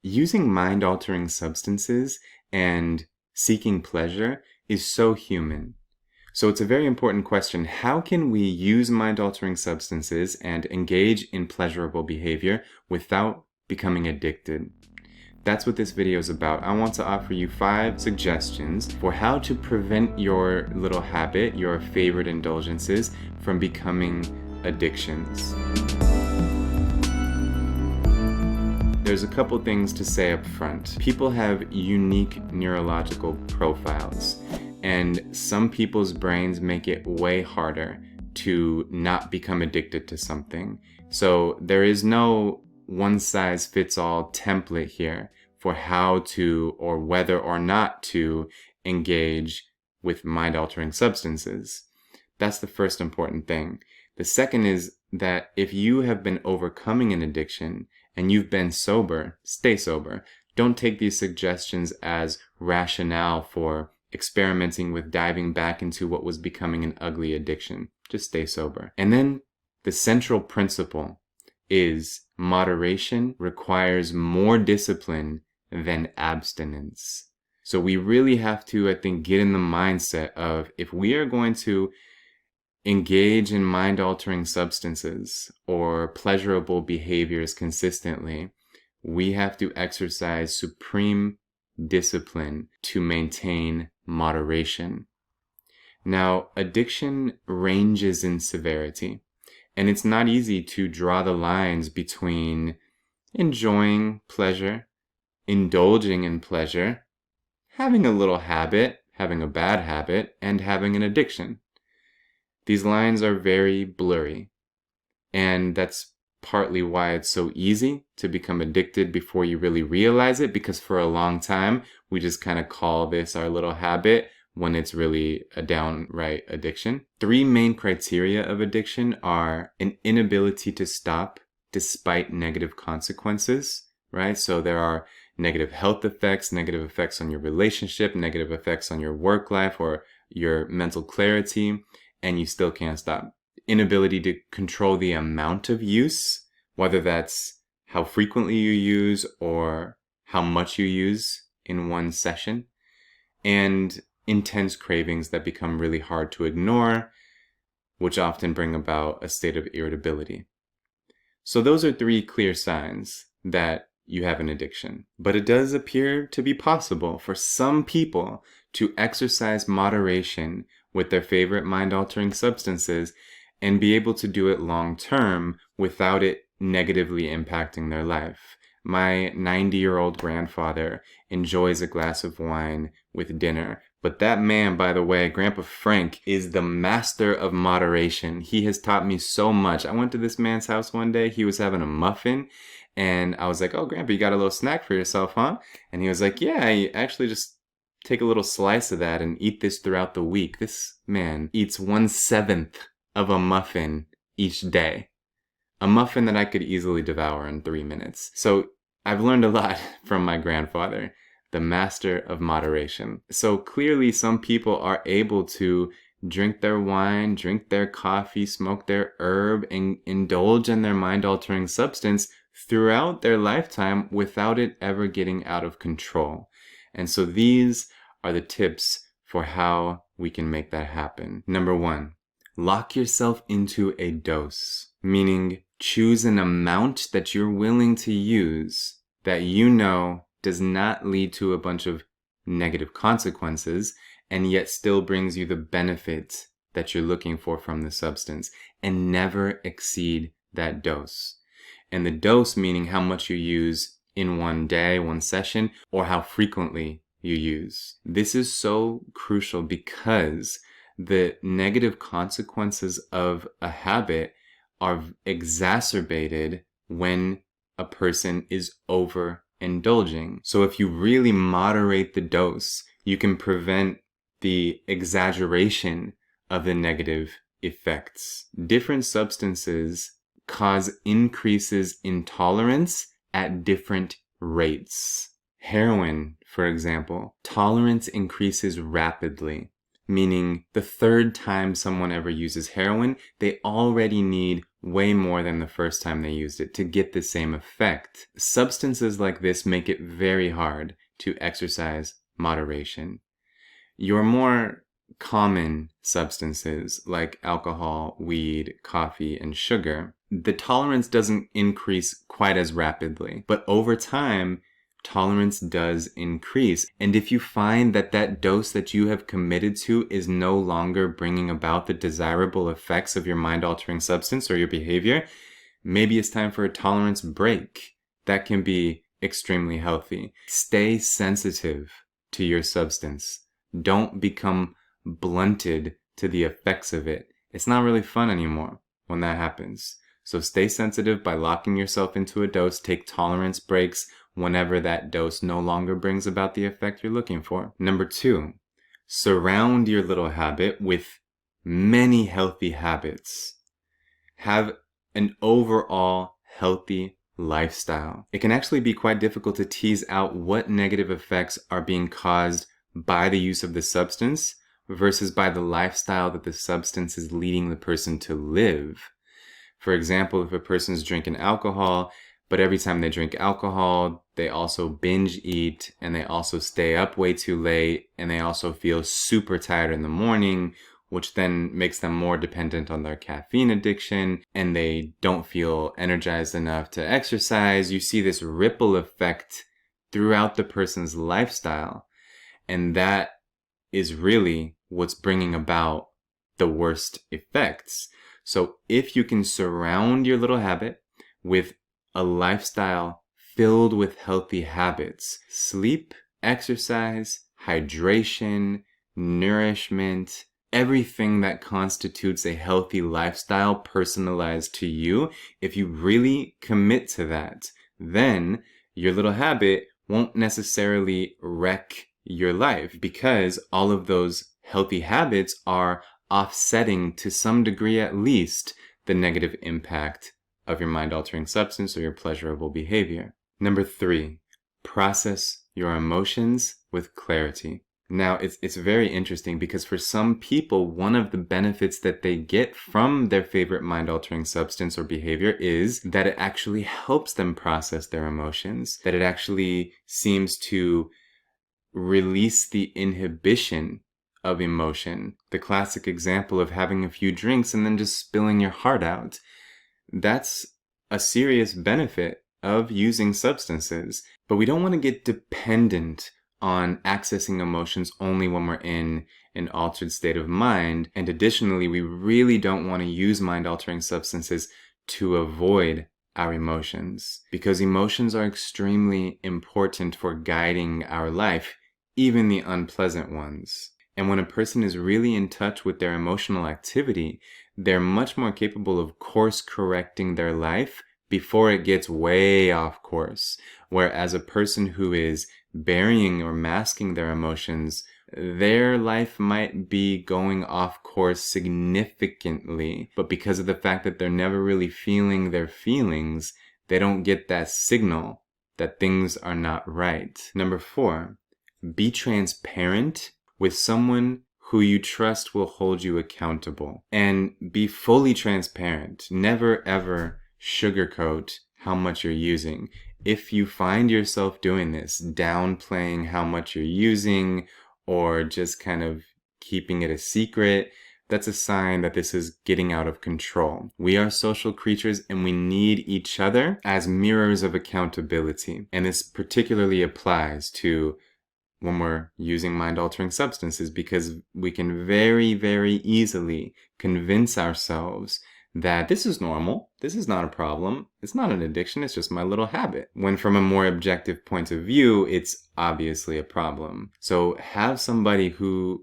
Using mind-altering substances and seeking pleasure is so human. So it's a very important question. How can we use mind-altering substances and engage in pleasurable behavior without becoming addicted? That's what this video is about. I want to offer you 5 suggestions for how to prevent your little habit, your favorite indulgences, from becoming addictions. There's a couple things to say up front. People have unique neurological profiles, and some people's brains make it way harder to not become addicted to something. So there is no one-size-fits-all template here for how to or whether or not to engage with mind-altering substances. That's the first important thing. The second is that if you have been overcoming an addiction and you've been sober, stay sober. Don't take these suggestions as rationale for experimenting with diving back into what was becoming an ugly addiction. Just stay sober. And then the central principle is moderation requires more discipline than abstinence. So we really have to, I think, get in the mindset of if we are going to engage in mind-altering substances or pleasurable behaviors consistently, we have to exercise supreme discipline to maintain moderation. Now, addiction ranges in severity, and it's not easy to draw the lines between enjoying pleasure, indulging in pleasure, having a little habit, having a bad habit, and having an addiction. These lines are very blurry, and that's partly why it's so easy to become addicted before you really realize it, because for a long time, we just kind of call this our little habit when it's really a downright addiction. 3 main criteria of addiction are an inability to stop despite negative consequences, right? So there are negative health effects, negative effects on your relationship, negative effects on your work life or your mental clarity, and you still can't stop. Inability to control the amount of use, whether that's how frequently you use or how much you use in one session, and intense cravings that become really hard to ignore, which often bring about a state of irritability. So those are 3 clear signs that you have an addiction. But it does appear to be possible for some people to exercise moderation with their favorite mind-altering substances and be able to do it long-term without it negatively impacting their life. My 90-year-old grandfather enjoys a glass of wine with dinner, but that man, by the way, Grandpa Frank, is the master of moderation. He has taught me so much. I went to this man's house one day. He was having a muffin, and I was like, "Oh, Grandpa, you got a little snack for yourself, huh?" And he was like, "Yeah, I actually just take a little slice of that and eat this throughout the week." This man eats 1/7 of a muffin each day. A muffin that I could easily devour in 3 minutes. So I've learned a lot from my grandfather, the master of moderation. So clearly some people are able to drink their wine, drink their coffee, smoke their herb, and indulge in their mind-altering substance throughout their lifetime without it ever getting out of control. And so these are the tips for how we can make that happen. Number 1, lock yourself into a dose, meaning choose an amount that you're willing to use that you know does not lead to a bunch of negative consequences and yet still brings you the benefit that you're looking for from the substance, and never exceed that dose. And the dose meaning how much you use in one day, one session, or how frequently you use. This is so crucial because the negative consequences of a habit are exacerbated when a person is overindulging. So if you really moderate the dose, you can prevent the exaggeration of the negative effects. Different substances cause increases in tolerance at different rates. Heroin, for example, tolerance increases rapidly, meaning the 3rd time someone ever uses heroin, they already need way more than the first time they used it to get the same effect. Substances like this make it very hard to exercise moderation. Your more common substances like alcohol, weed, coffee, and sugar, the tolerance doesn't increase quite as rapidly. But over time, tolerance does increase. And if you find that that dose that you have committed to is no longer bringing about the desirable effects of your mind-altering substance or your behavior, maybe it's time for a tolerance break. That can be extremely healthy. Stay sensitive to your substance. Don't become blunted to the effects of it. It's not really fun anymore when that happens. So stay sensitive by locking yourself into a dose. Take tolerance breaks whenever that dose no longer brings about the effect you're looking for. Number 2, surround your little habit with many healthy habits. Have an overall healthy lifestyle. It can actually be quite difficult to tease out what negative effects are being caused by the use of the substance versus by the lifestyle that the substance is leading the person to live. For example, if a person's drinking alcohol, but every time they drink alcohol, they also binge eat, and they also stay up way too late, and they also feel super tired in the morning, which then makes them more dependent on their caffeine addiction, and they don't feel energized enough to exercise. You see this ripple effect throughout the person's lifestyle, and that is really what's bringing about the worst effects. So if you can surround your little habit with a lifestyle filled with healthy habits, sleep, exercise, hydration, nourishment, everything that constitutes a healthy lifestyle personalized to you, if you really commit to that, then your little habit won't necessarily wreck your life, because all of those healthy habits are offsetting to some degree at least the negative impact of your mind-altering substance or your pleasurable behavior. Number 3, process your emotions with clarity. Now, it's very interesting because for some people, one of the benefits that they get from their favorite mind-altering substance or behavior is that it actually helps them process their emotions, that it actually seems to release the inhibition of emotion. The classic example of having a few drinks and then just spilling your heart out. That's a serious benefit of using substances. But we don't want to get dependent on accessing emotions only when we're in an altered state of mind. And additionally, we really don't want to use mind-altering substances to avoid our emotions, because emotions are extremely important for guiding our life, even the unpleasant ones. And when a person is really in touch with their emotional activity, they're much more capable of course correcting their life before it gets way off course. Whereas a person who is burying or masking their emotions, their life might be going off course significantly. But because of the fact that they're never really feeling their feelings, they don't get that signal that things are not right. Number 4, be transparent with someone who you trust will hold you accountable. And be fully transparent. Never ever sugarcoat how much you're using. If you find yourself doing this, downplaying how much you're using, or just kind of keeping it a secret, that's a sign that this is getting out of control. We are social creatures and we need each other as mirrors of accountability. And this particularly applies to when we're using mind-altering substances, because we can very, very easily convince ourselves that this is normal, this is not a problem, it's not an addiction, it's just my little habit. When from a more objective point of view, it's obviously a problem. So have somebody who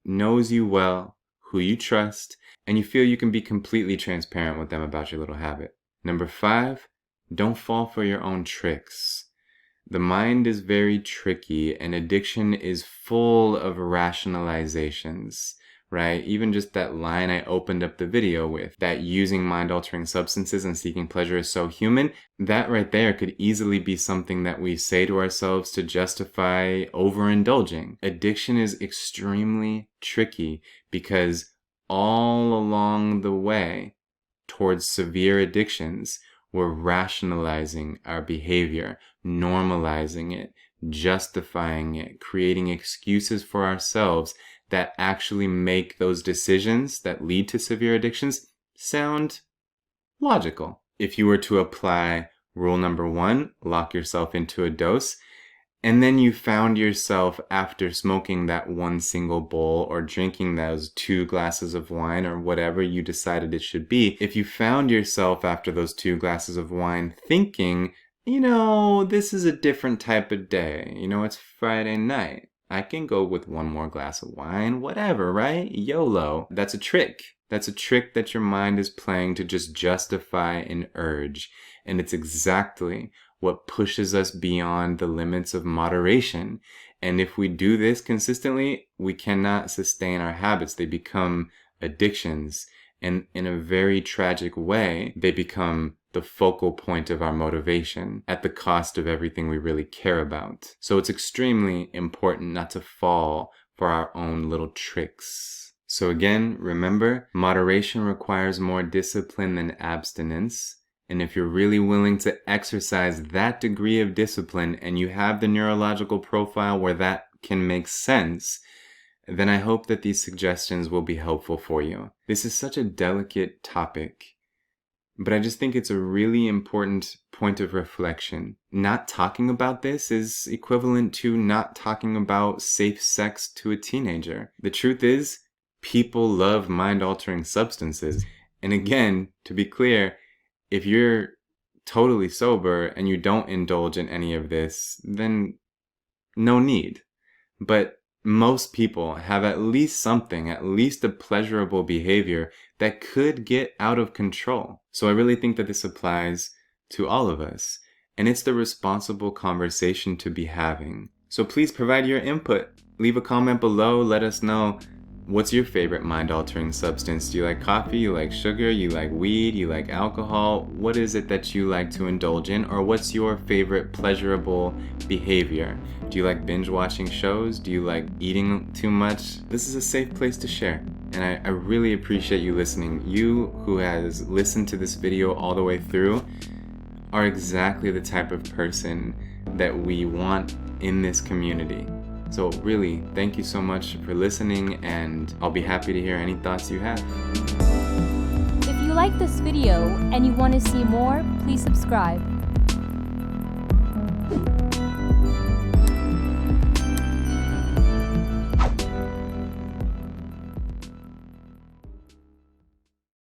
knows you well, who you trust, and you feel you can be completely transparent with them about your little habit. Number 5, don't fall for your own tricks. The mind is very tricky, and addiction is full of rationalizations, right? Even just that line I opened up the video with, that using mind-altering substances and seeking pleasure is so human, that right there could easily be something that we say to ourselves to justify overindulging. Addiction is extremely tricky because all along the way, towards severe addictions, we're rationalizing our behavior, normalizing it, justifying it, creating excuses for ourselves that actually make those decisions that lead to severe addictions sound logical. If you were to apply rule number 1, lock yourself into a dose, and then you found yourself after smoking that one single bowl or drinking those 2 glasses of wine or whatever you decided it should be, if you found yourself after those 2 glasses of wine thinking, this is a different type of day. It's Friday night. I can go with 1 more glass of wine, whatever, right? YOLO. That's a trick. That's a trick that your mind is playing to just justify an urge. And it's exactly what pushes us beyond the limits of moderation. And if we do this consistently, we cannot sustain our habits. They become addictions. And in a very tragic way, they become the focal point of our motivation at the cost of everything we really care about. So it's extremely important not to fall for our own little tricks. So again, remember, moderation requires more discipline than abstinence. And if you're really willing to exercise that degree of discipline and you have the neurological profile where that can make sense, then I hope that these suggestions will be helpful for you. This is such a delicate topic, but I just think it's a really important point of reflection. Not talking about this is equivalent to not talking about safe sex to a teenager. The truth is, people love mind-altering substances. And again, to be clear, if you're totally sober and you don't indulge in any of this, then no need. But most people have at least something, at least a pleasurable behavior that could get out of control. So I really think that this applies to all of us. And it's the responsible conversation to be having. So please provide your input. Leave a comment below. Let us know, what's your favorite mind-altering substance? Do you like coffee? You like sugar? You like weed? You like alcohol? What is it that you like to indulge in? Or what's your favorite pleasurable behavior? Do you like binge watching shows? Do you like eating too much? This is a safe place to share. And I really appreciate you listening. You who has listened to this video all the way through are exactly the type of person that we want in this community. So really, thank you so much for listening, and I'll be happy to hear any thoughts you have. If you like this video and you want to see more, please subscribe.